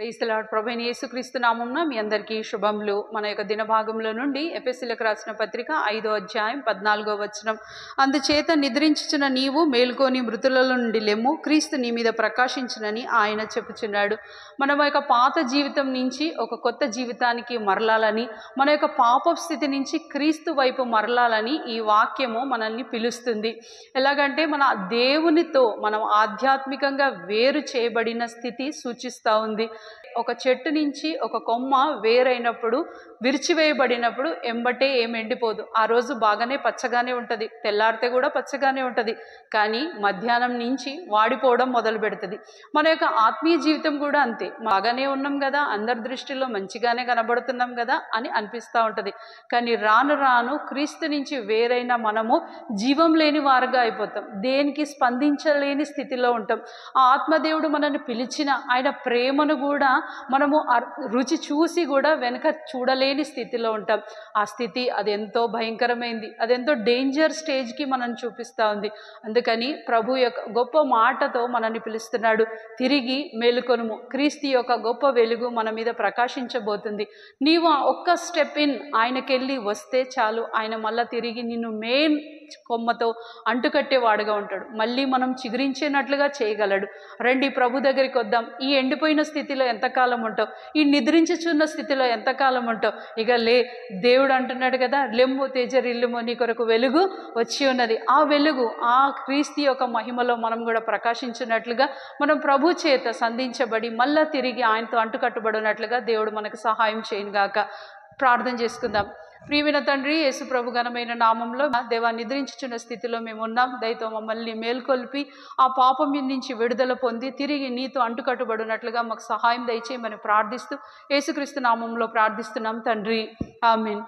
Praise the lord. ప్రభువైన యేసుక్రీస్తు నామమున మీ అందరికీ శుభములు. మన యొక్క దిన భాగంలో నుండి ఎఫెసీయులకు రాసిన పత్రిక 5వ అధ్యాయం 14వ వచనం. అందుచేత నిద్రించుచున్న నీవు మేల్కొని మృతులలో నుండి లెమ్ము, క్రీస్తు నీ మీద ప్రకాశించునని ఆయన చెప్పుచున్నాడు. మన యొక్క పాత జీవితం నుంచి ఒక కొత్త జీవితానికి మరలాలని, మన యొక్క పాప స్థితి నుంచి క్రీస్తు వైపు మరలాలని ఈ వాక్యము మనల్ని పిలుస్తుంది. ఎలాగంటే మన దేవునితో మనం ఆధ్యాత్మికంగా వేరు చేయబడిన స్థితి సూచిస్తూ ఉంది. ఒక చెట్టు నుంచి ఒక కొమ్మ వేరైనప్పుడు, విరిచివేయబడినప్పుడు ఎంబటే ఏం ఎండిపోదు. ఆ రోజు బాగానే పచ్చగానే ఉంటుంది, తెల్లారితే కూడా పచ్చగానే ఉంటుంది. కానీ మధ్యాహ్నం నుంచి వాడిపోవడం మొదలు పెడుతుంది. మన యొక్క ఆత్మీయ జీవితం కూడా అంతే. బాగానే ఉన్నాం కదా, అందరి దృష్టిలో మంచిగానే కనబడుతున్నాం కదా అని అనిపిస్తూ ఉంటుంది. కానీ రాను రాను క్రీస్తు నుంచి వేరైన మనము జీవం లేని వారుగా అయిపోతాం. దేనికి స్పందించలేని స్థితిలో ఉంటాం. ఆ ఆత్మదేవుడు మనల్ని పిలిచిన ఆయన ప్రేమను కూడా మనము రుచి చూసి కూడా వెనక చూడలేని స్థితిలో ఉంటాం. ఆ స్థితి అదెంతో భయంకరమైంది, అదెంతో డేంజర్ స్టేజ్కి మనం చూపిస్తూ ఉంది. అందుకని ప్రభు యొక్క గొప్ప మాటతో మనల్ని పిలుస్తున్నాడు, తిరిగి మేలుకొనుము. క్రీస్తు యొక్క గొప్ప వెలుగు మన మీద ప్రకాశించబోతుంది. నీవు ఆ ఒక్క స్టెప్ ఇన్ ఆయనకెళ్ళి వస్తే చాలు, ఆయన మళ్ళీ తిరిగి నిన్ను మెయిన్ కొమ్మతో అంటుకట్టేవాడుగా ఉంటాడు. మళ్ళీ మనం చిగురించేనట్లుగా చేయగలడు. రండి ప్రభు దగ్గరికి వద్దాం. ఈ ఎండిపోయిన స్థితిలో ఎంతకాలం ఉంటావు, ఈ నిద్రించుచున్న స్థితిలో ఎంతకాలం ఉంటావు. ఇక దేవుడు అంటున్నాడు కదా, లెమ్ము తేజరిల్లుము, నీ కొరకు వెలుగు వచ్చి ఉన్నది. ఆ వెలుగు ఆ క్రీస్తు యొక్క మహిమలో మనం కూడా ప్రకాశించినట్లుగా, మనం ప్రభు చేత సంధించబడి మళ్ళా తిరిగి ఆయనతో అంటుకట్టుబడినట్లుగా దేవుడు మనకు సహాయం చేయనుగాక. ప్రార్థన చేసుకుందాం. ప్రియమైన తండ్రి, యేసు ప్రభు ఘనమైన నామంలో దేవా, నిద్రించుచున్న స్థితిలో మేము ఉన్నాం. దయతో మమ్మల్ని మేల్కొల్పి ఆ పాపం నుంచి విడుదల పొంది తిరిగి నీతో అంటుకట్టుబడినట్లుగా మాకు సహాయం దయచేయమని ప్రార్థిస్తూ యేసుక్రీస్తు నామంలో ప్రార్థిస్తున్నాం తండ్రి. ఆమేన్.